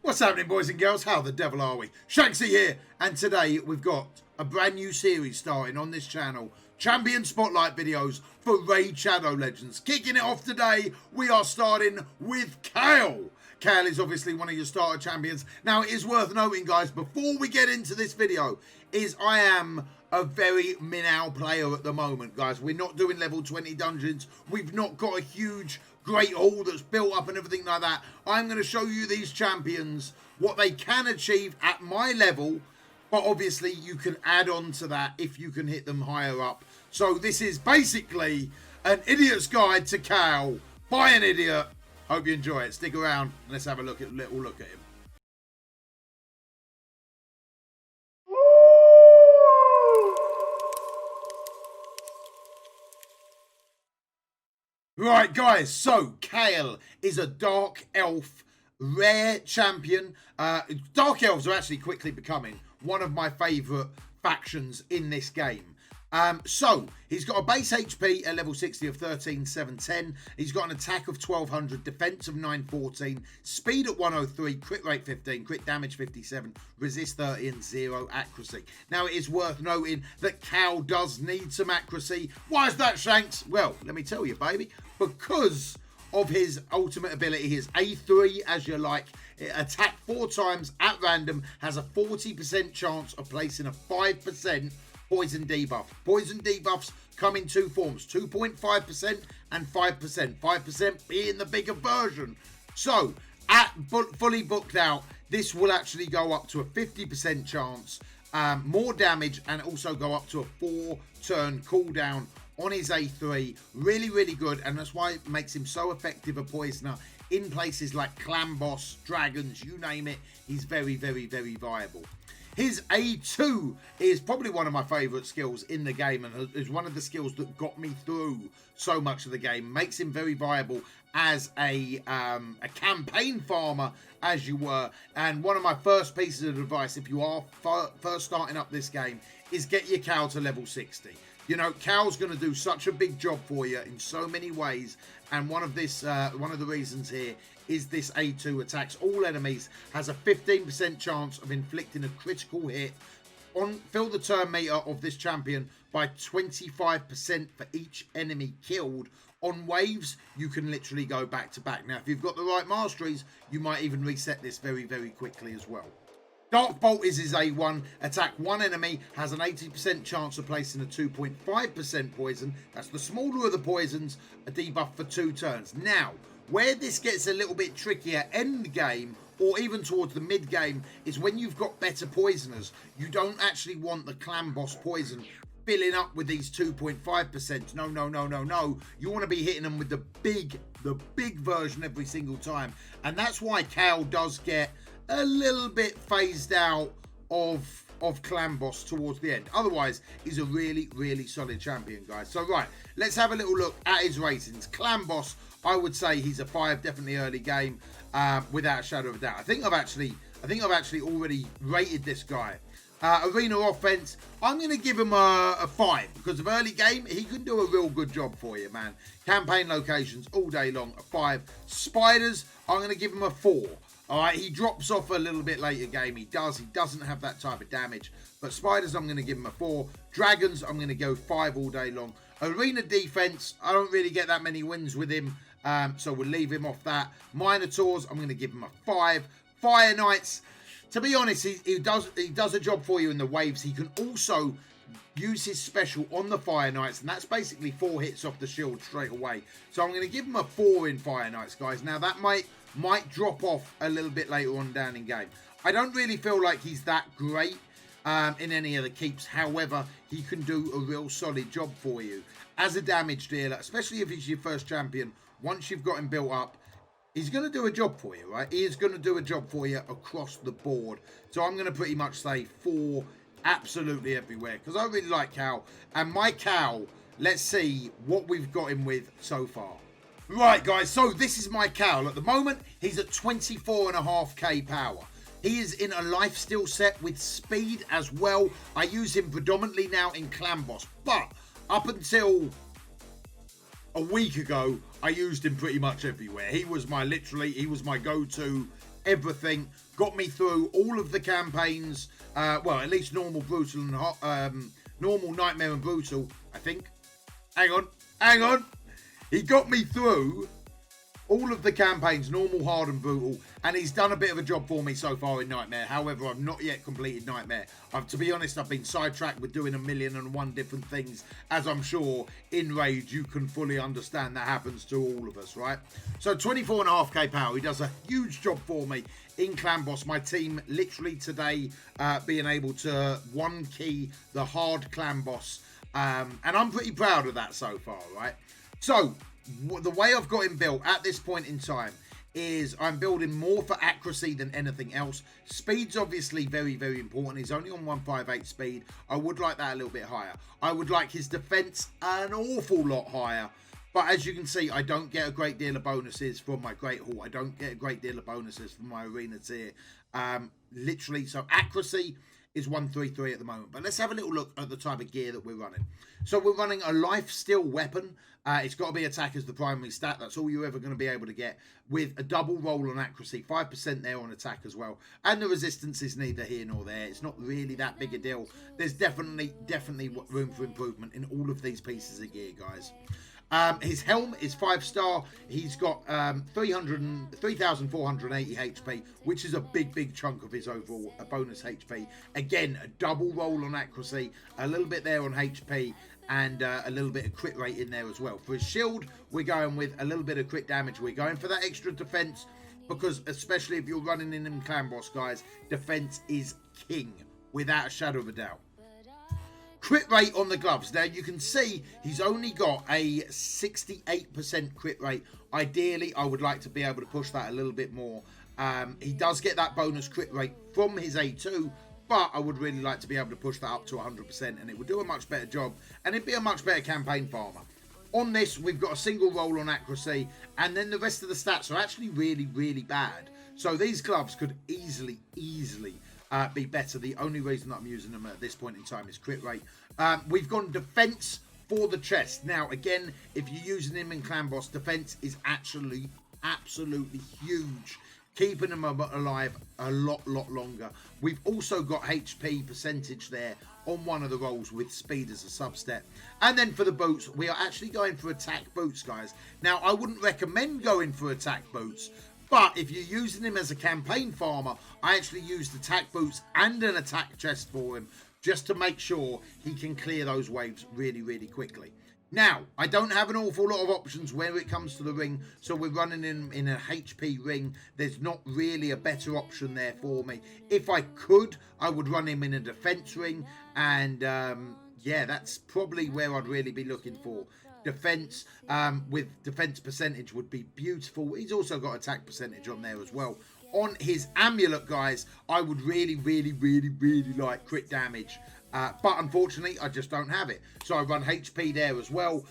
What's happening, boys and girls? How the devil are we? Shanksy here, and today we've got a brand new series starting on this channel. Champion Spotlight videos for Raid Shadow Legends. Kicking it off today, we are starting with Kael. Kael is obviously one of your starter champions. Now, it is worth noting, guys, before we get into this video, I am a very minimal player at the moment, guys. We're not doing level 20 dungeons. We've not got a huge, great haul that's built up and everything like that. I'm going to show you these champions, what they can achieve at my level, but obviously you can add on to that if you can hit them higher up. So this is basically an idiot's guide to Kael by an idiot. Hope you enjoy it. Stick around and let's have a little look at him. Right, guys, so Kael is a Dark Elf rare champion. Dark Elves are actually quickly becoming one of my favourite factions in this game. So he's got a base HP at level 60 of 13,710. He's got an attack of 1200, defense of 914, speed at 103, crit rate 15, crit damage 57, resist 30, and 0 accuracy. Now, it is worth noting that Kael does need some accuracy. Why is that, Shanks? Well, let me tell you, baby. Because of his ultimate ability, his A3, as you like, attack 4 times at random, has a 40% chance of placing a 5% poison debuff. Poison debuffs come in two forms, 2.5% and 5%. 5% being the bigger version. So, at fully booked out, this will actually go up to a 50% chance, more damage, and also go up to a 4-turn cooldown on his A3. Really, really good, and that's why it makes him so effective a poisoner in places like clan boss, dragons, you name it. He's very, very, very viable. His A2 is probably one of my favourite skills in the game, and is one of the skills that got me through so much of the game. Makes him very viable as a campaign farmer, as you were. And one of my first pieces of advice, if you are first starting up this game, is get your Kael to level 60. You know, Kael's going to do such a big job for you in so many ways, and one of the reasons here is this A2 attacks all enemies, has a 15% chance of inflicting a critical hit fill the turn meter of this champion by 25% for each enemy killed. On waves, you can literally go back to back. Now, if you've got the right masteries, you might even reset this very, very quickly as well. Dark Bolt is his A1. Attack one enemy, has an 80% chance of placing a 2.5% poison. That's the smaller of the poisons, a debuff for 2 turns. Now, where this gets a little bit trickier end game, or even towards the mid game, is when you've got better poisoners. You don't actually want the clan boss poison filling up with these 2.5%. No, no, no, no, no. You want to be hitting them with the big version every single time. And that's why Kael does get a little bit phased out of clan boss towards the end. Otherwise, he's a really, really solid champion, guys. So, right, let's have a little look at his ratings. Clan boss, I would say he's a 5, definitely early game, without a shadow of a doubt. I think I've actually already rated this guy. Arena offense, I'm going to give him a 5 because of early game. He can do a real good job for you, man. Campaign locations all day long, a 5. Spiders, I'm going to give him a 4. All right, he drops off a little bit later game. He doesn't have that type of damage. But spiders, I'm going to give him a 4. Dragons, I'm going to go 5 all day long. Arena defense, I don't really get that many wins with him, so we'll leave him off that. Minotaurs, I'm going to give him a 5. Fire Knights, to be honest, he does a job for you in the waves. He can also use his special on the Fire Knights, and that's basically 4 hits off the shield straight away. So I'm going to give him a 4 in Fire Knights, guys. Now, that might drop off a little bit later on down in game. I don't really feel like he's that great in any of the keeps. However, he can do a real solid job for you as a damage dealer, especially if he's your first champion. Once you've got him built up, he's going to do a job for you, right? He is going to do a job for you across the board. So I'm going to pretty much say 4 absolutely everywhere because I really like Kael. And my Kael, let's see what we've got him with so far. Right, guys, so this is my Kael. At the moment, he's at 24.5k power. He is in a lifesteal set with speed as well. I use him predominantly now in clan boss, but up until a week ago, I used him pretty much everywhere. He was my go-to everything got me through all of the campaigns, well, at least normal, brutal, and normal, nightmare, and brutal, I think. Hang on. He got me through all of the campaigns, normal, hard, and brutal, and he's done a bit of a job for me so far in Nightmare. However, I've not yet completed Nightmare. To be honest, I've been sidetracked with doing 1,000,001 different things, as I'm sure in Rage you can fully understand that happens to all of us, right? So 24.5k power, he does a huge job for me in Clan Boss. My team literally today being able to 1-key the hard Clan Boss, and I'm pretty proud of that so far, right? So the way I've got him built at this point in time is I'm building more for accuracy than anything else. Speed's obviously very, very important. He's only on 158 speed. I would like that a little bit higher. I would like his defense an awful lot higher. But as you can see, I don't get a great deal of bonuses from my Great Hall. I don't get a great deal of bonuses from my Arena tier. Literally, so accuracy is 133 at the moment. But let's have a little look at the type of gear that we're running. So we're running a life steal weapon. It's got to be attack as the primary stat. That's all you're ever going to be able to get, with a double roll on accuracy, 5% there on attack as well. And the resistance is neither here nor there. It's not really that big a deal. There's definitely room for improvement in all of these pieces of gear, guys. His helm is 5-star. He's got 3,480 HP, which is a big chunk of his overall bonus HP. Again, a double roll on accuracy, a little bit there on HP, and a little bit of crit rate in there as well. For his shield, we're going with a little bit of crit damage. We're going for that extra defense, because especially if you're running in Clan Boss, guys, defense is king, without a shadow of a doubt. Crit rate on the gloves. Now you can see he's only got a 68% crit rate. Ideally, I would like to be able to push that a little bit more. He does get that bonus crit rate from his A2, but I would really like to be able to push that up to 100%, and it would do a much better job, and it'd be a much better campaign farmer. On this, we've got a single roll on accuracy, and then the rest of the stats are actually really bad. So these gloves could easily be better. The only reason that I'm using them at this point in time is crit rate. We've gone defense for the chest. Now, again, if you're using him in Clan Boss, defense is actually absolutely huge, keeping him alive a lot longer. We've also got HP percentage there on one of the rolls with speed as a substep. And then for the boots, we are actually going for attack boots, guys. Now, I wouldn't recommend going for attack boots, but if you're using him as a campaign farmer, I actually used attack boots and an attack chest for him, just to make sure he can clear those waves really quickly. Now, I don't have an awful lot of options where it comes to the ring, so we're running in a HP ring. There's not really a better option there for me. If I could, I would run him in a defense ring, and yeah, that's probably where I'd really be looking for. Defense with defense percentage would be beautiful. He's also got attack percentage on there as well. On his amulet, guys, I would really like crit damage. But unfortunately, I just don't have it. So I run HP there as well.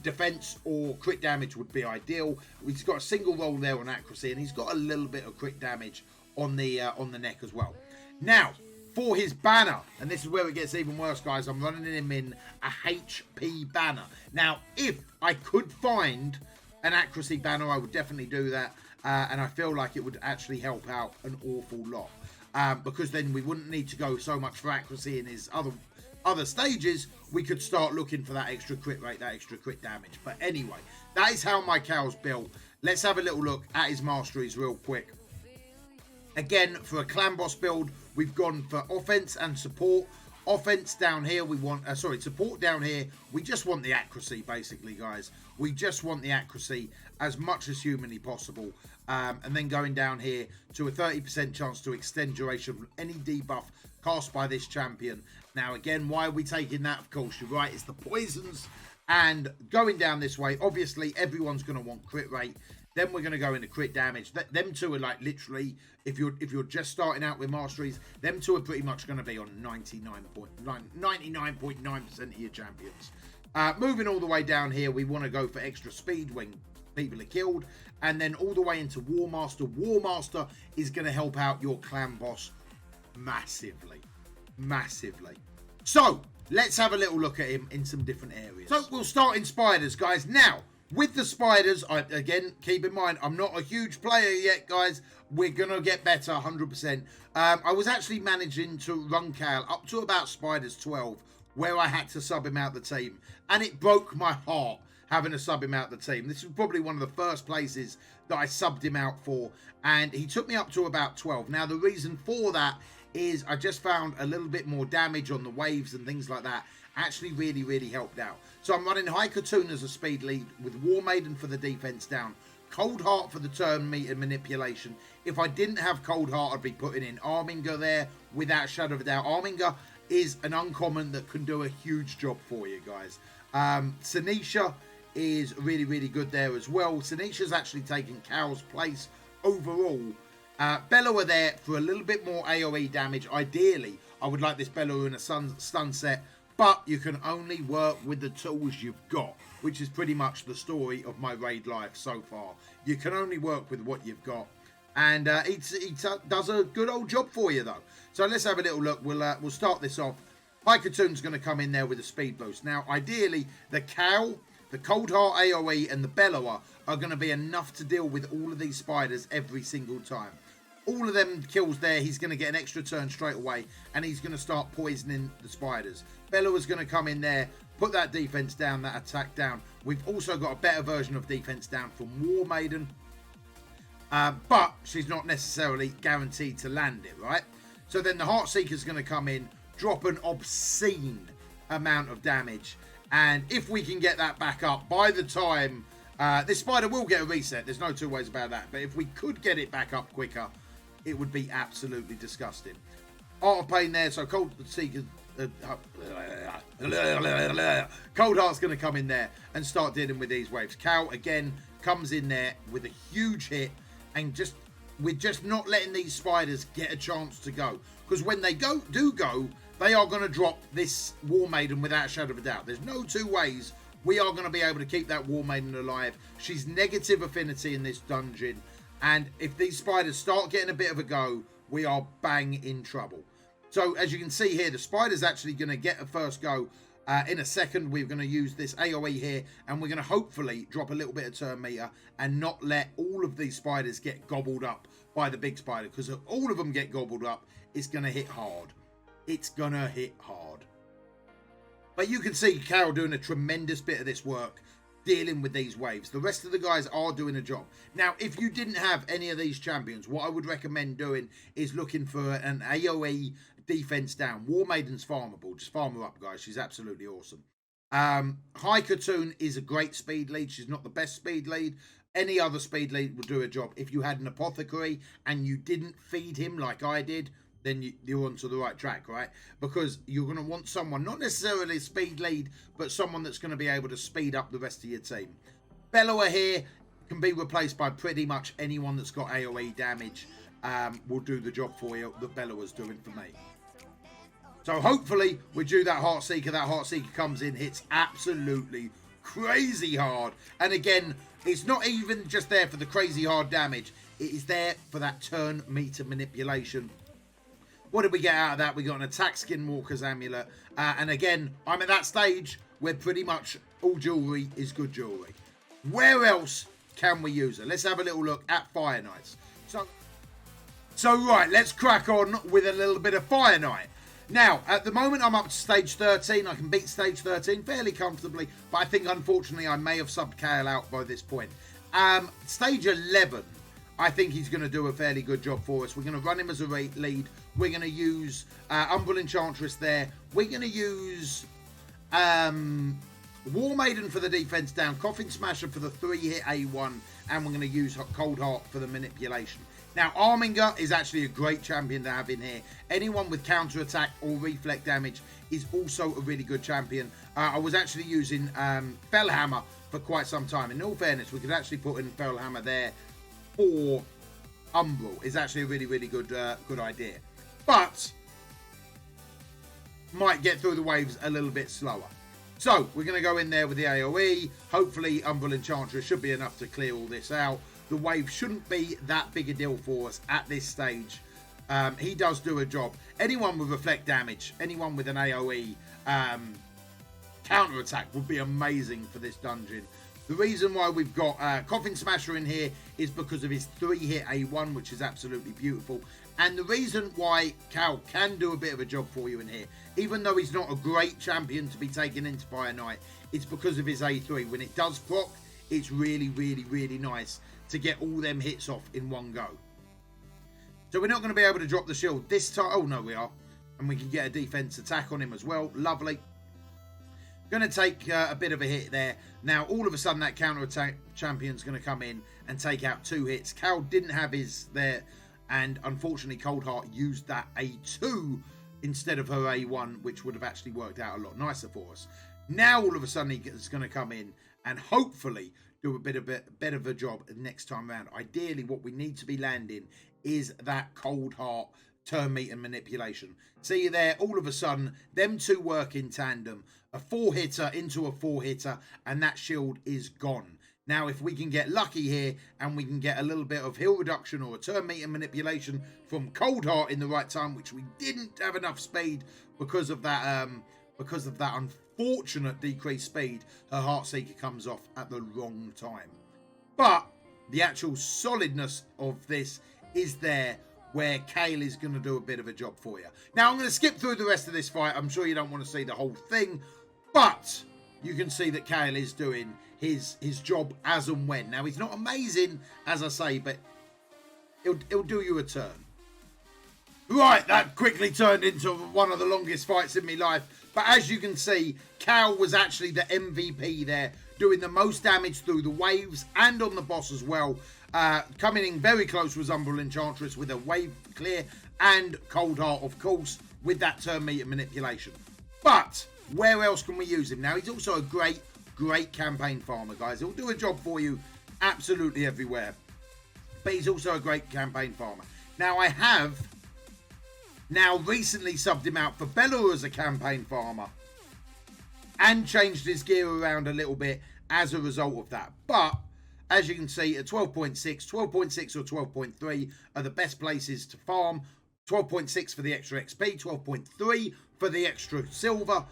Defense or crit damage would be ideal. He's got a single roll there on accuracy, and he's got a little bit of crit damage on the neck as well. Now, for his banner, and this is where it gets even worse, guys, I'm running him in a HP banner. Now, if I could find an accuracy banner, I would definitely do that. And I feel like it would actually help out an awful lot. Because then we wouldn't need to go so much for accuracy in his other stages. We could start looking for that extra crit rate, that extra crit damage. But anyway, that is how my Keal's built. Let's have a little look at his masteries real quick. Again, for a Clan Boss build, we've gone for offense and support. Offense down here, we want, support down here. We just want the accuracy, basically, guys. We just want the accuracy as much as humanly possible. And then going down here to a 30% chance to extend duration from any debuff cast by this champion. Now, again, why are we taking that? Of course, you're right, it's the poisons. And going down this way, obviously, everyone's going to want crit rate. Then we're going to go into crit damage. Them two are like literally, if you're just starting out with masteries, them two are pretty much going to be on 99.9% of your champions. Moving all the way down here, we want to go for extra speed when people are killed. And then all the way into War Master. War Master is going to help out your Clan Boss massively. So, let's have a little look at him in some different areas. So, we'll start in spiders, guys. Now, With the spiders, again, keep in mind, I'm not a huge player yet, guys. We're going to get better, 100%. I was actually managing to run Kael up to about spiders 12, where I had to sub him out the team. And it broke my heart having to sub him out the team. This was probably one of the first places that I subbed him out for. And he took me up to about 12. Now, the reason for that is I just found a little bit more damage on the waves and things like that. Actually really, really helped out. So I'm running High Cartoon as a speed lead with War Maiden for the defense down. Cold Heart for the turn meter manipulation. If I didn't have Cold Heart, I'd be putting in Arminger there without a shadow of a doubt. Arminger is an uncommon that can do a huge job for you guys. Sinisha is really, really good there as well. Sinisha's actually taken Kael's place overall. Bellower there for a little bit more AoE damage. Ideally, I would like this Bellower in a stun set, but you can only work with the tools you've got, which is pretty much the story of my raid life so far. You can only work with what you've got, and he does a good old job for you though. So let's have a little look. We'll start this off. High Cartoon's going to come in there with a speed boost. Now, ideally, the Kael, the Cold Heart AoE, and the Bellower are going to be enough to deal with all of these spiders every single time. All of them kills there, he's going to get an extra turn straight away, and he's going to start poisoning the spiders. Bellower's going to come in there, put that defense down, that attack down. We've also got a better version of defense down from War Maiden, but she's not necessarily guaranteed to land it, right? So then the Heartseeker's going to come in, drop an obscene amount of damage, and if we can get that back up by the time this spider will get a reset, there's no two ways about that, but if we could get it back up quicker, it would be absolutely disgusting. Art of Pain there, so Cold Heart's going to come in there and start dealing with these waves. Kael again comes in there with a huge hit, and we're just not letting these spiders get a chance to go, because when they do go, they are going to drop this War Maiden without a shadow of a doubt. There's no two ways we are going to be able to keep that War Maiden alive. She's negative affinity in this dungeon, and if these spiders start getting a bit of a go, we are bang in trouble. So as you can see here, the spider's actually going to get a first go. In a second, we're going to use this AoE here, and we're going to hopefully drop a little bit of turn meter and not let all of these spiders get gobbled up by the big spider, because if all of them get gobbled up, it's going to hit hard. It's going to hit hard. But you can see Kael doing a tremendous bit of this work, dealing with these waves. The rest of the guys are doing a job. Now, if you didn't have any of these champions, what I would recommend doing is looking for an AoE defense down. War Maiden's farmable. Just farm her up, guys. She's absolutely awesome. High Cartoon is a great speed lead. She's not the best speed lead. Any other speed lead will do a job. If you had an apothecary and you didn't feed him like I did, then you're onto the right track, right? Because you're going to want someone, not necessarily a speed lead, but someone that's going to be able to speed up the rest of your team. Bellower here can be replaced by pretty much anyone that's got AoE damage. Will do the job for you that Bellower's doing for me. So hopefully we do that Heartseeker. That Heartseeker comes in, hits absolutely crazy hard. And again, it's not even just there for the crazy hard damage. It is there for that turn meter manipulation. What did we get out of that? We got an attack Skinwalker's amulet. And again, I'm at that stage where pretty much all jewelry is good jewelry. Where else can we use it? Let's have a little look at Fire Knights. So right, let's crack on with a little bit of Fire Knight. Now, at the moment, I'm up to stage 13. I can beat stage 13 fairly comfortably, but I think, unfortunately, I may have subbed Kael out by this point. Stage 11, I think he's going to do a fairly good job for us. We're going to run him as a lead. We're going to use Umbral Enchantress there. We're going to use War Maiden for the defense down, Coffin Smasher for the 3-hit A1, and we're going to use Cold Heart for the manipulation. Now, Arminger is actually a great champion to have in here. Anyone with counter attack or reflect damage is also a really good champion. I was actually using Fellhammer for quite some time. In all fairness, we could actually put in Fellhammer there for Umbral. It's actually a really, really good idea. But might get through the waves a little bit slower. So we're going to go in there with the AoE. Hopefully, Umbral Enchantress should be enough to clear all this out. The wave shouldn't be that big a deal for us at this stage. He does do a job. Anyone with reflect damage, anyone with an AoE counter attack would be amazing for this dungeon. The reason why we've got Coffin Smasher in here is because of his 3-hit A1, which is absolutely beautiful. And the reason why Keal can do a bit of a job for you in here, even though he's not a great champion to be taken into Fire Knight, it's because of his A3. When it does proc, it's really, really, really nice to get all them hits off in one go. So we're not going to be able to drop the shield this time. Oh, no, we are. And we can get a defense attack on him as well. Lovely. Going to take a bit of a hit there. Now, all of a sudden, that counter-attack champion's going to come in and take out 2 hits. Keal didn't have his there, and unfortunately, Coldheart used that A2 instead of her A1, which would have actually worked out a lot nicer for us. Now, all of a sudden, he's going to come in and hopefully do a bit of a job next time around. Ideally, what we need to be landing is that Coldheart turn meter manipulation. See you there, all of a sudden, them two work in tandem. A 4-hitter into a 4-hitter, and that shield is gone. Now, if we can get lucky here and we can get a little bit of heal reduction or a turn meter manipulation from Coldheart in the right time, which we didn't have enough speed because of that unfortunate decreased speed, her Heartseeker comes off at the wrong time. But the actual solidness of this is there, where Keal is going to do a bit of a job for you. Now, I'm going to skip through the rest of this fight. I'm sure you don't want to see the whole thing, but you can see that Keal is doing his job as and when. Now, he's not amazing, as I say, but he'll do you a turn. Right, that quickly turned into one of the longest fights in my life. But as you can see, Keal was actually the MVP there, doing the most damage through the waves and on the boss as well. Coming in very close was Umbral Enchantress with a wave clear, and Coldheart, of course, with that turn meter manipulation. But where else can we use him? Now, he's also a great campaign farmer, guys. He'll do a job for you absolutely everywhere. But he's also a great campaign farmer. Now, I have now recently subbed him out for Belor as a campaign farmer and changed his gear around a little bit as a result of that. But as you can see, at 12.6, 12.6 or 12.3 are the best places to farm. 12.6 for the extra XP, 12.3 for the extra silver.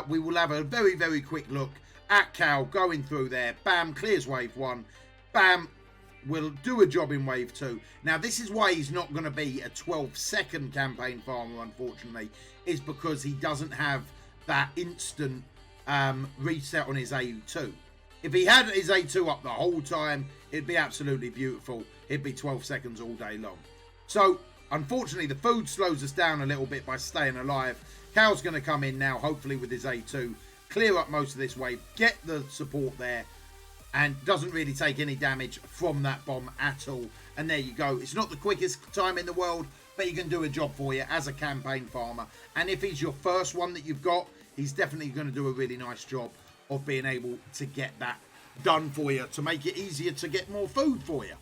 We will have a very, very quick look at Keal going through there. Bam, clears wave 1. Bam, will do a job in wave 2. Now, this is why he's not going to be a 12-second campaign farmer, unfortunately, is because he doesn't have that instant reset on his A2. If he had his A2 up the whole time, it'd be absolutely beautiful. It'd be 12 seconds all day long. So, unfortunately, the food slows us down a little bit by staying alive. Keal's going to come in now, hopefully with his A2, clear up most of this wave, get the support there, and doesn't really take any damage from that bomb at all. And there you go. It's not the quickest time in the world, but he can do a job for you as a campaign farmer. And if he's your first one that you've got, he's definitely going to do a really nice job of being able to get that done for you, to make it easier to get more food for you.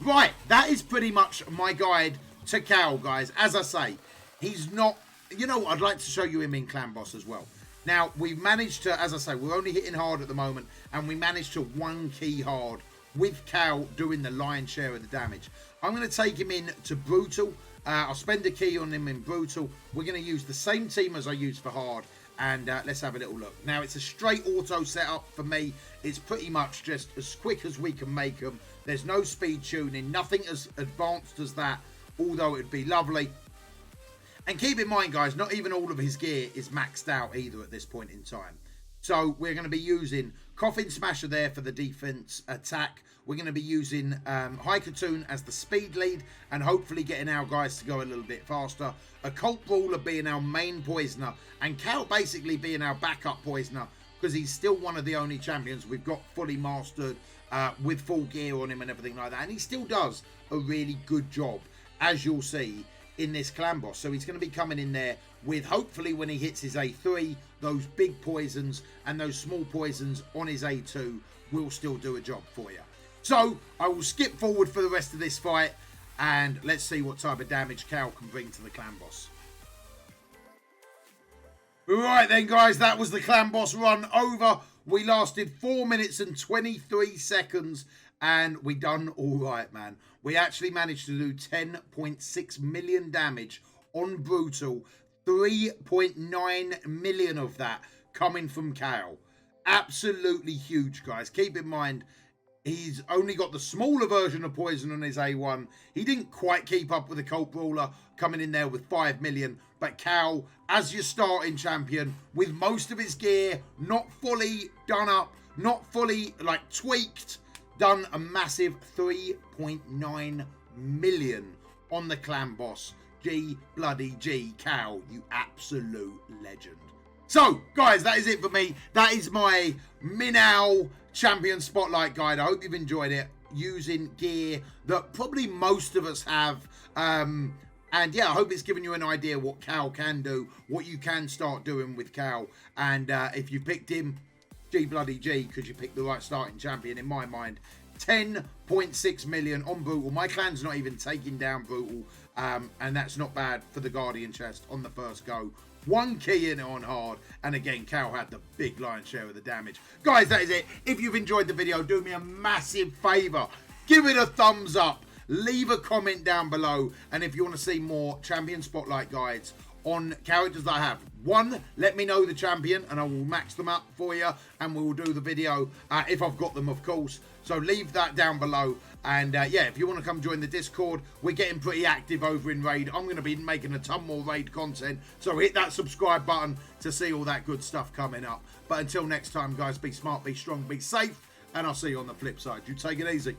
Right, that is pretty much my guide to Keal, guys. As I say, he's not, you know, I'd like to show you him in Clan Boss as well. Now, we've managed to, as I say, we're only hitting hard at the moment, and we managed to 1-key hard with Keal doing the lion's share of the damage. I'm going to take him in to Brutal. I'll spend a key on him in Brutal. We're going to use the same team as I used for hard, and let's have a little look. Now, it's a straight auto setup for me. It's pretty much just as quick as we can make them. There's no speed tuning, nothing as advanced as that, although it'd be lovely. And keep in mind, guys, not even all of his gear is maxed out either at this point in time. So we're going to be using Coffin Smasher there for the defense attack. We're going to be using Haikatoon as the speed lead and hopefully getting our guys to go a little bit faster. Occult Brawler being our main poisoner, and Keal basically being our backup poisoner, because he's still one of the only champions we've got fully mastered with full gear on him and everything like that. And he still does a really good job, as you'll see in this Clan Boss. So he's going to be coming in there with, hopefully when he hits his A3, those big poisons and those small poisons on his A2 will still do a job for you. So I will skip forward for the rest of this fight, and let's see what type of damage Keal can bring to the Clan Boss. Right then, guys, that was the Clan Boss run over. We lasted 4 minutes and 23 seconds, and we done all right, man. We actually managed to do 10.6 million damage on Brutal, 3.9 million of that coming from Keal. Absolutely huge, guys. Keep in mind, he's only got the smaller version of poison on his A1. He didn't quite keep up with the Cult Brawler coming in there with 5 million. But Kael, as your starting champion, with most of his gear not fully done up, not fully like tweaked, done a massive 3.9 million on the clan boss. G bloody G, Kael, you absolute legend. So, guys, that is it for me. That is my Minnow Champion Spotlight Guide. I hope you've enjoyed it, using gear that probably most of us have. And yeah, I hope it's given you an idea what Kael can do, what you can start doing with Kael. And if you picked him, G bloody G, because you picked the right starting champion in my mind. 10.6 million on Brutal. My clan's not even taking down Brutal, and that's not bad for the Guardian chest on the first go. 1 key in it on hard, and again, Kael had the big lion's share of the damage. Guys, that is it. If you've enjoyed the video, do me a massive favour. Give it a thumbs up. Leave a comment down below, and if you want to see more Champion Spotlight guides on characters that I have, one, let me know the champion and I will max them up for you, and we will do the video if I've got them, of course. So leave that down below, and yeah, if you want to come join the Discord, we're getting pretty active over in Raid. I'm going to be making a ton more Raid content, so hit that subscribe button to see all that good stuff coming up. But until next time, guys, be smart, be strong, be safe, and I'll see you on the flip side. You take it easy.